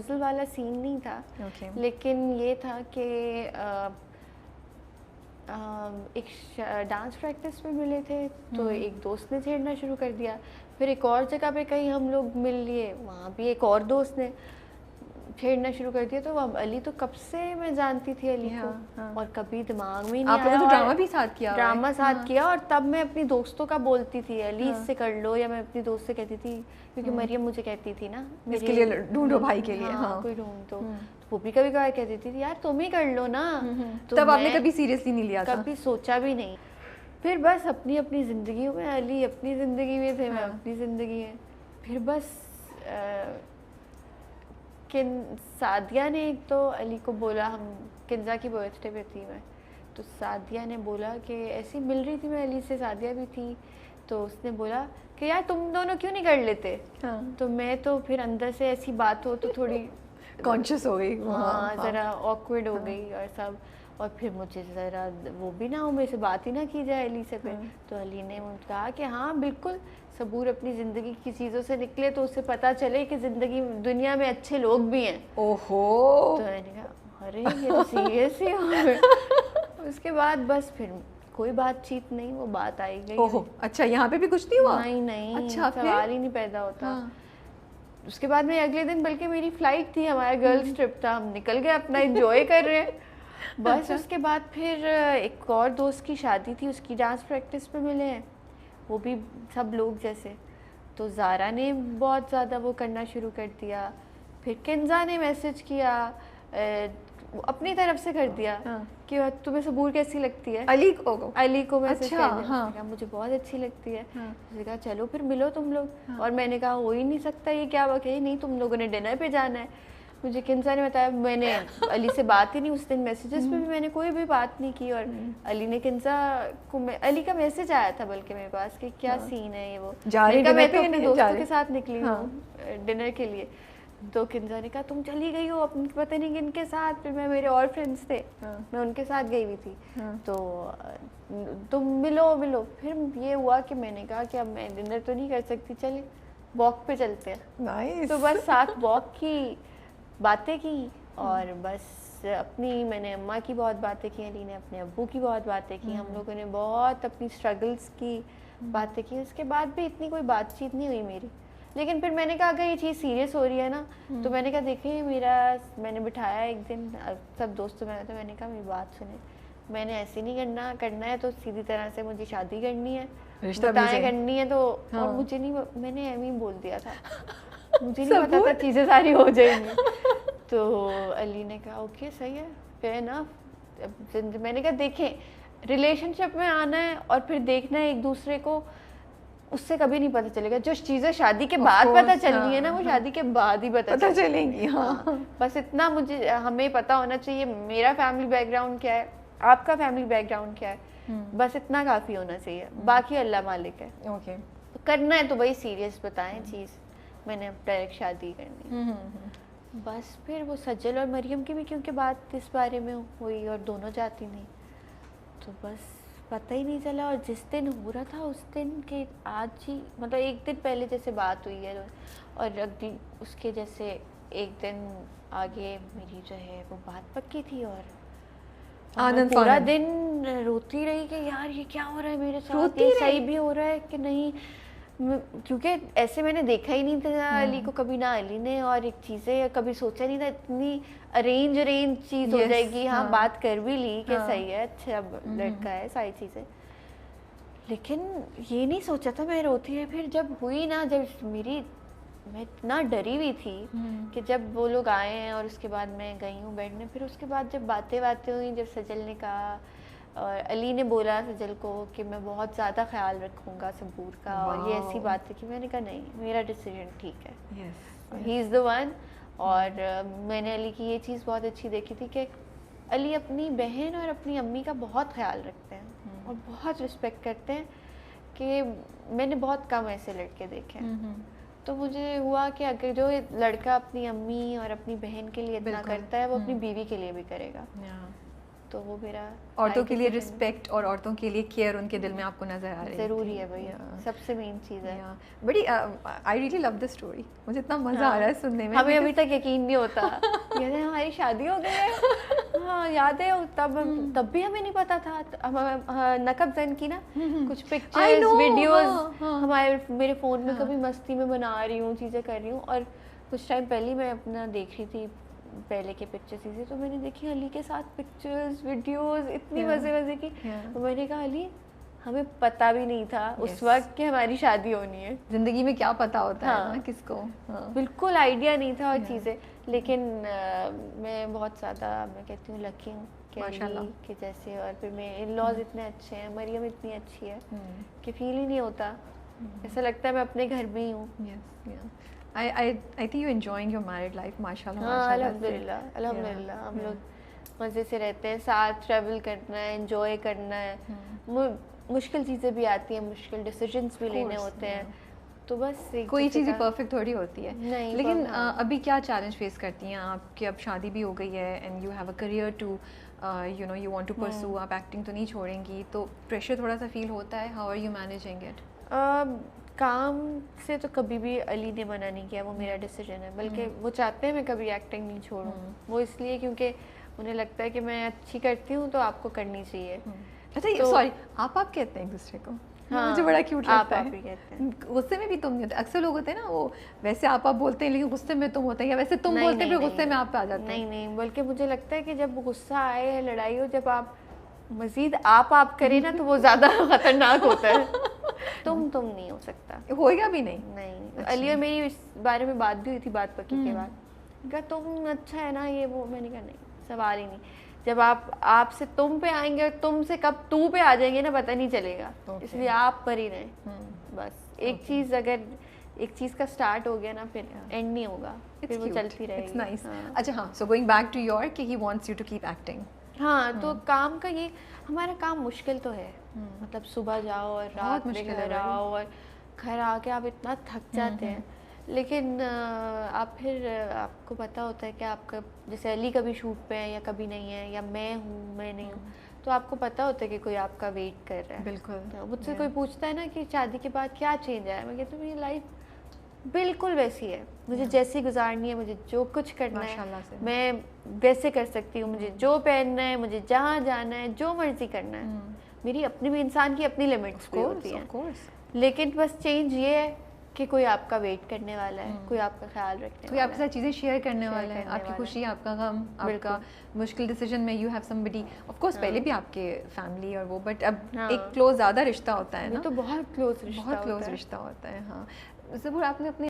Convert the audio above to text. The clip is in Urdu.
پرپوزل والا سین نہیں تھا, لیکن یہ تھا کہ ایک ڈانس پریکٹس میں ملے تھے تو ایک دوست نے چھیڑنا شروع کر دیا. پھر ایک اور جگہ پہ کہیں ہم لوگ مل لیے, وہاں بھی ایک اور دوست نے چھیڑنا شروع کر دیا. تو علی تو کب سے میں جانتی تھی علی کو, اور کبھی دماغ میں نہیں آیا. ڈرامہ بھی ساتھ کیا, ڈرامہ ساتھ کیا, اور تب میں اپنی دوستوں کا بولتی تھی علی اس سے کر لو, یا میں اپنی دوست سے کہتی تھی, کیونکہ مریم مجھے کہتی تھی نا اس کے لیے ڈھونڈو بھائی کے لیے, کوئی ڈھونڈ دو. وہ بھی کبھی کبھی کہتی تھی یار تم ہی کر لو نا. تب آپ نے کبھی سیریسلی نہیں لیا, کبھی سوچا بھی نہیں. پھر بس اپنی اپنی زندگیوں میں, علی اپنی زندگی میں تھے, میں اپنی زندگی میں. پھر بس سعدیہ نے ایک تو علی کو بولا, ہم کنزا کی برتھ ڈے پہ تھی میں, تو سعدیہ نے بولا کہ ایسی مل رہی تھی میں علی سے, سعدیہ بھی تھی, تو اس نے بولا کہ یار تم دونوں کیوں نہیں کر لیتے. تو میں تو پھر اندر سے ایسی بات ہو تو تھوڑی کانشیس ہو گئی, ہاں ذرا آکورڈ ہو گئی اور سب. اور پھر مجھے ذرا وہ بھی نہ ہو, میرے سے بات ہی نہ کی جائے علی سے. پھر تو علی نے کہا کہ ہاں بالکل صبور اپنی زندگی کی چیزوں سے نکلے تو اسے پتہ چلے کہ زندگی دنیا میں اچھے لوگ بھی ہیں. اوہو, تو میں نے کہا ارے یہ تو سیریس ہی ہو. اس کے بعد بس پھر کوئی بات چیت نہیں, وہ بات آئی گئی. اچھا یہاں پہ بھی کچھ نہیں ہوا؟ نہیں, سوال ہی نہیں پیدا ہوتا. اس کے بعد میں اگلے دن, بلکہ میری فلائٹ تھی, ہمارا گرلس ٹرپ تھا, ہم نکل گئے اپنا انجوائے کر رہے ہیں. بس اس کے بعد پھر ایک اور دوست کی شادی تھی, اس کی ڈانس پریکٹس پہ ملے ہیں, وہ بھی سب لوگ جیسے. تو زارا نے بہت زیادہ وہ کرنا شروع کر دیا. پھر کنزا نے میسج کیا, اپنی طرف سے کر دیا کہ تمہیں صبور کیسی لگتی ہے. علی کو میسج کر دیا, مجھے بہت اچھی لگتی ہے. اس نے کہا چلو پھر ملو تم لوگ. اور میں نے کہا ہو ہی نہیں سکتا, یہ کیا واقعی نہیں, تم لوگوں نے ڈنر پہ جانا ہے. مجھے کنزا نے بتایا, میں نے علی سے بات ہی نہیں, اس دن میسیجز پہ بھی میں نے کوئی بھی بات نہیں کی. اور علی نے کنزا کو, علی کا میسج آیا تھا بلکہ میرے پاس کہ کیا سین ہے یہ وہ, میں تو اپنے دوستوں کے ساتھ نکلی ہوں ڈنر کے لیے. تو کنزا نے کہا تم چلی گئی ہو اپنے پتہ نہیں کن کے ساتھ. پھر میں, میرے اور فرینڈس تھے, میں ان کے ساتھ گئی ہوئی تھی. تو تم ملو. پھر یہ ہوا کہ میں نے کہا کہ اب میں ڈنر تو نہیں کر سکتی, چلے واک پہ چلتے ہیں. تو بس ساتھ واک کی, باتیں کی, اور بس اپنی, میں نے اماں کی بہت باتیں کی, علی نے اپنے ابو کی بہت باتیں کی, ہم لوگوں نے بہت اپنی اسٹرگلس کی باتیں کی. اس کے بعد بھی اتنی کوئی بات چیت نہیں ہوئی میری. لیکن پھر میں نے کہا اگر یہ چیز سیریس ہو رہی ہے نا, تو میں نے کہا دیکھیں میں نے بٹھایا ایک دن سب دوستوں میں, تو میں نے کہا میری بات سنیں, میں نے ایسے نہیں کرنا ہے, تو سیدھی طرح سے مجھے شادی کرنی ہے, بتائیں کرنی ہے تو. اور مجھے نہیں, میں نے ایم ہی بول دیا تھا, مجھے نہیں پتا تھا چیزیں ساری ہو جائیں گی. تو علی نے کہا اوکے صحیح ہے, فیئر انف. میں نے کہا دیکھیں ریلیشن شپ میں آنا ہے اور پھر دیکھنا ہے ایک دوسرے کو, اس سے کبھی نہیں پتہ چلے گا. جو چیزیں شادی کے بعد پتہ چلنی ہے نا, وہ شادی کے بعد ہی پتہ چلیں گی. بس اتنا مجھے, ہمیں پتہ ہونا چاہیے میرا فیملی بیک گراؤنڈ کیا ہے, آپ کا فیملی بیک گراؤنڈ کیا ہے, بس اتنا کافی ہونا چاہیے. باقی اللہ مالک ہے. کرنا ہے تو بھائی سیریس بتائیں چیز, میں نے اب ڈائریکٹ شادی کرنی. بس پھر وہ سجل اور مریم کی بھی کیونکہ بات اس بارے میں ہوئی, اور دونوں جاتی نہیں, تو بس پتہ ہی نہیں چلا. اور جس دن ہو رہا تھا اس دن کے آج ہی, مطلب ایک دن پہلے جیسے بات ہوئی ہے, اور اس کے جیسے ایک دن آگے میری جو ہے وہ بات پکی تھی. اور پورا دن روتی رہی کہ یار یہ کیا ہو رہا ہے میرے ساتھ, یہ صحیح بھی ہو رہا ہے کہ نہیں, کیونکہ ایسے میں نے دیکھا ہی نہیں تھا علی کو کبھی, نہ علی نے, اور ایک چیزیں کبھی سوچا نہیں تھا اتنی ارینج چیز ہو جائے گی. ہاں بات کر بھی لی کہ صحیح ہے, اچھا لڑکا ہے, ساری چیزیں, لیکن یہ نہیں سوچا تھا میں روتی ہے. پھر جب ہوئی نا, جب میں اتنا ڈری ہوئی تھی کہ جب وہ لوگ آئے ہیں, اور اس کے بعد میں گئی ہوں بیٹھنے. پھر اس کے بعد جب باتیں ہوئیں, جب سجل نے کہا, اور علی نے بولا سجل کو کہ میں بہت زیادہ خیال رکھوں گا صبور کا, اور یہ ایسی بات ہے کہ میں نے کہا نہیں, میرا ڈیسیژن ٹھیک ہے, ہی از دا ون. اور میں نے علی کی یہ چیز بہت اچھی دیکھی تھی کہ علی اپنی بہن اور اپنی امی کا بہت خیال رکھتے ہیں اور بہت رسپیکٹ کرتے ہیں, کہ میں نے بہت کم ایسے لڑکے دیکھے ہیں. تو مجھے ہوا کہ اگر جو لڑکا اپنی امی اور اپنی بہن کے لیے اتنا کرتا ہے, وہ اپنی بیوی کے لیے بھی کرے گا. تو وہ میرا عورتوں کے لیے رسپیکٹ اور عورتوں کے لیے کیئر ان کے دل میں آپ کو نظر آ رہی ہے. ضروری ہے بھائی, سب سے مین چیز ہے. بڑی I really love this story, مجھے اتنا مزہ آ رہا ہے سننے میں. ہمیں ابھی تک یقین نہیں ہوتا, کہتے ہیں ہماری شادی ہو گئی ہے. ہاں یاد ہے تب بھی ہمیں نہیں پتا تھا. نقب زن کی نا کچھ پکچرز ویڈیوز ہمارے میرے فون میں کبھی مستی میں بنا رہی ہوں, چیزیں کر رہی ہوں, اور کچھ ٹائم پہلے میں اپنا دیکھ رہی تھی پہلے کے پکچرز چیزیں, تو میں نے دیکھی علی کے ساتھ پکچرز ویڈیوز اتنی مزے مزے کی. تو میں نے کہا علی ہمیں پتہ بھی نہیں تھا اس وقت کہ ہماری شادی ہونی ہے. زندگی میں کیا پتہ ہوتا ہے نا کس کو, بالکل آئیڈیا نہیں تھا اور چیزیں. لیکن میں بہت زیادہ میں کہتی ہوں لکی ہوں کہ جیسے, اور پھر میرے ان لاز اتنے اچھے ہیں, مریم اتنی اچھی ہے کہ فیل ہی نہیں ہوتا, ایسا لگتا ہے میں اپنے گھر میں ہی ہوں. I think you're enjoying your married life, mashallah. الحمدللہ الحمدللہ ہم لوگ مزے سے رہتے ہیں, ساتھ ٹریول کرنا ہے, انجوائے کرنا ہے. مشکل چیزیں بھی آتی ہیں, مشکل ڈیسیجنس بھی لینے ہوتے ہیں, تو بس کوئی چیز پرفیکٹ تھوڑی ہوتی ہے. لیکن ابھی کیا چیلنج فیس کرتی ہیں آپ کہ اب شادی بھی ہو گئی ہے and you have a career to you know you want to pursue, آپ ایکٹنگ تو نہیں چھوڑیں گی, تو پریشر تھوڑا سا فیل ہوتا ہے. How are you managing it? کام سے تو کبھی بھی علی نے منع نہیں کیا, وہ میرا ڈیسیجن ہے. بلکہ وہ چاہتے ہیں میں کبھی ایکٹنگ نہیں چھوڑوں, وہ اس لیے کیونکہ انہیں لگتا ہے کہ میں اچھی کرتی ہوں تو آپ کو کرنی چاہیے. اچھا سوری, آپ کہتے ہیں ایک دوسرے کو؟ مجھے بڑا کیوٹ لگتا ہے. غصے میں بھی تم نہیں ہوتے؟ اکثر لوگ ہوتے ہیں نا وہ ویسے آپ بولتے ہیں لیکن غصے میں تم ہوتے ہیں, یا ویسے تم بولتے ہیں پھر غصے میں آپ پہ آ جاتے ہیں؟ نہیں, بلکہ مجھے لگتا ہے کہ جب غصہ آئے ہے, لڑائی ہو, جب آپ مزید آپ کریں نا تو وہ زیادہ خطرناک ہوتا ہے. تم نہیں ہو سکتا, ہوئے گا بھی نہیں. علی اور میری اس بارے میں بات بھی ہوئی تھی بات پکی کے بعد, کہا تم اچھا ہے نا یہ وہ. میں نے کہا نہیں, سوال ہی نہیں. جب آپ سے تم پہ آئیں گے, تم سے کب تو پہ آ جائیں گے نا پتہ نہیں چلے گا. اس لیے آپ پر ہی رہیں بس. ایک چیز اگر ایک چیز کا سٹارٹ ہو گیا نا پھر اینڈ نہیں ہوگا, پھر وہ چلتی رہے گی. اچھا ہاں, so going back to your کہ he wants you to keep acting. ہاں, تو کام کا یہ ہمارا کام مشکل تو ہے, مطلب صبح جاؤ اور رات میں گھر آؤ, اور گھر آ کے آپ اتنا تھک جاتے ہیں. لیکن آپ پھر آپ کو پتہ ہوتا ہے کہ آپ کا جیسے علی کبھی شوٹ پہ ہے یا کبھی نہیں ہے, یا میں ہوں میں نہیں ہوں, تو آپ کو پتہ ہوتا ہے کہ کوئی آپ کا ویٹ کر رہا ہے. بالکل. مجھ سے کوئی پوچھتا ہے نا کہ شادی کے بعد کیا چینج آیا, میں کہتی ہوں میری لائف بالکل ویسی ہے, مجھے جیسی گزارنی ہے, مجھے جو کچھ کرنا ہے میں ویسے کر سکتی ہوں, مجھے جو پہننا ہے, مجھے جہاں جانا ہے, جو مرضی کرنا ہے. میری اپنی بھی, انسان کی اپنی لمٹس بھی ہوتی ہیں, لیکن بس چینج یہ ہے کہ کوئی آپ کا ویٹ کرنے والا ہے, کوئی آپ کا خیال رکھنے والا ہے, کوئی آپ کے ساتھ چیزیں شیئر کرنے والا ہے, آپ کی خوشی, آپ کا غم, آپ کا مشکل ڈیسیجن میں you have some buddy. Of course پہلے بھی آپ کے فیملی اور وہ, بٹ اب ایک کلوز زیادہ رشتہ ہوتا ہے نا, تو بہت کلوز رشتہ ہوتا ہے. ہاں ضرور. آپ نے اپنے